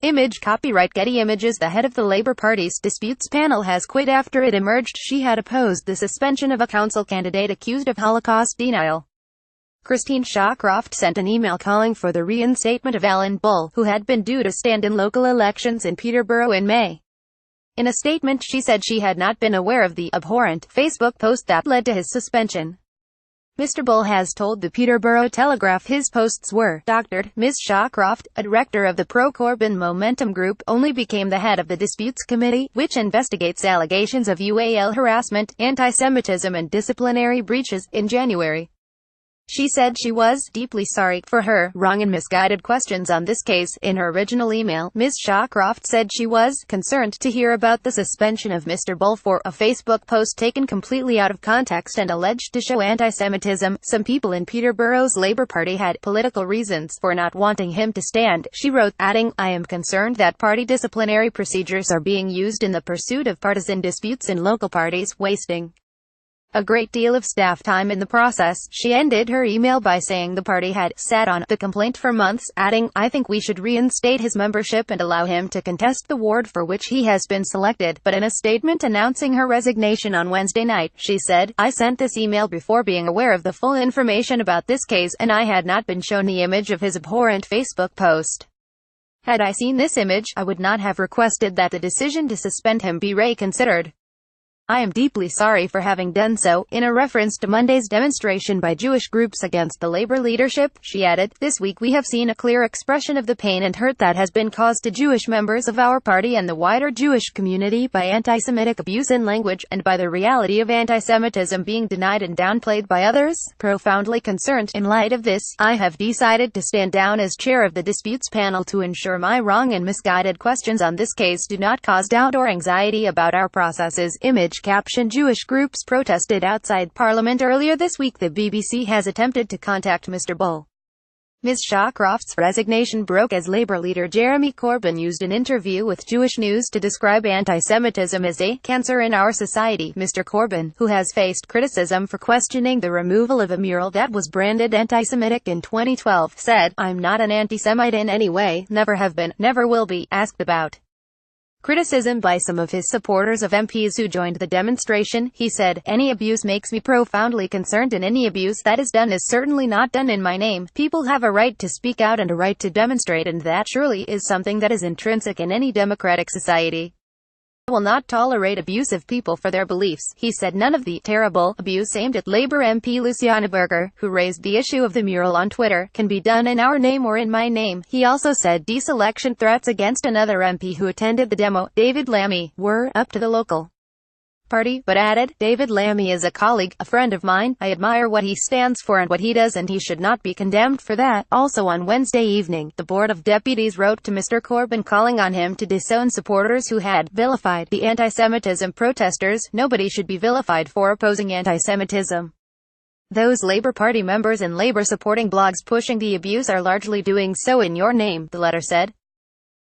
Image copyright Getty Images. The head of the Labour Party's disputes panel has quit after it emerged she had opposed the suspension of a council candidate accused of Holocaust denial. Christine Shawcroft sent an email calling for the reinstatement of Alan Bull, who had been due to stand in local elections in Peterborough in May. In a statement she said she had not been aware of the abhorrent Facebook post that led to his suspension. Mr. Bull has told the Peterborough Telegraph his posts were doctored. Ms. Shawcroft, a director of the pro-Corbyn Momentum Group, only became the head of the Disputes Committee, which investigates allegations of UAL harassment, anti-Semitism and disciplinary breaches, in January. She said she was deeply sorry for her wrong and misguided questions on this case. In her original email, Ms. Shawcroft said she was concerned to hear about the suspension of Mr. Bull for a Facebook post taken completely out of context and alleged to show anti-Semitism. Some people in Peterborough's Labour Party had political reasons for not wanting him to stand, she wrote, adding, I am concerned that party disciplinary procedures are being used in the pursuit of partisan disputes in local parties, wasting a great deal of staff time in the process. She ended her email by saying the party had sat on the complaint for months, adding, I think we should reinstate his membership and allow him to contest the ward for which he has been selected. But in a statement announcing her resignation on Wednesday night, she said, I sent this email before being aware of the full information about this case, and I had not been shown the image of his abhorrent Facebook post. Had I seen this image, I would not have requested that the decision to suspend him be reconsidered. I am deeply sorry for having done so. In a reference to Monday's demonstration by Jewish groups against the Labour leadership, she added, this week we have seen a clear expression of the pain and hurt that has been caused to Jewish members of our party and the wider Jewish community by anti-Semitic abuse in language, and by the reality of anti-Semitism being denied and downplayed by others. Profoundly concerned. In light of this, I have decided to stand down as chair of the disputes panel to ensure my wrong and misguided questions on this case do not cause doubt or anxiety about our processes. Image caption Jewish groups protested outside Parliament earlier this week. The BBC has attempted to contact Mr. Bull. Ms. Shawcroft's resignation broke as Labour leader Jeremy Corbyn used an interview with Jewish News to describe anti-Semitism as a cancer in our society. Mr. Corbyn, who has faced criticism for questioning the removal of a mural that was branded anti-Semitic in 2012, said, I'm not an anti-Semite in any way, never have been, never will be. Asked about criticism by some of his supporters of MPs who joined the demonstration, he said, any abuse makes me profoundly concerned, and any abuse that is done is certainly not done in my name. People have a right to speak out and a right to demonstrate, and that surely is something that is intrinsic in any democratic society. I will not tolerate abuse of people for their beliefs, he said. None of the terrible abuse aimed at Labour MP Luciana Berger, who raised the issue of the mural on Twitter, can be done in our name or in my name. He also said deselection threats against another MP who attended the demo, David Lammy, were up to the local party, but added, David Lammy is a colleague, a friend of mine. I admire what he stands for and what he does, and he should not be condemned for that. Also on Wednesday evening, the Board of Deputies wrote to Mr. Corbyn calling on him to disown supporters who had vilified the anti-Semitism protesters. Nobody should be vilified for opposing anti-Semitism. Those Labour Party members and Labour supporting blogs pushing the abuse are largely doing so in your name, the letter said.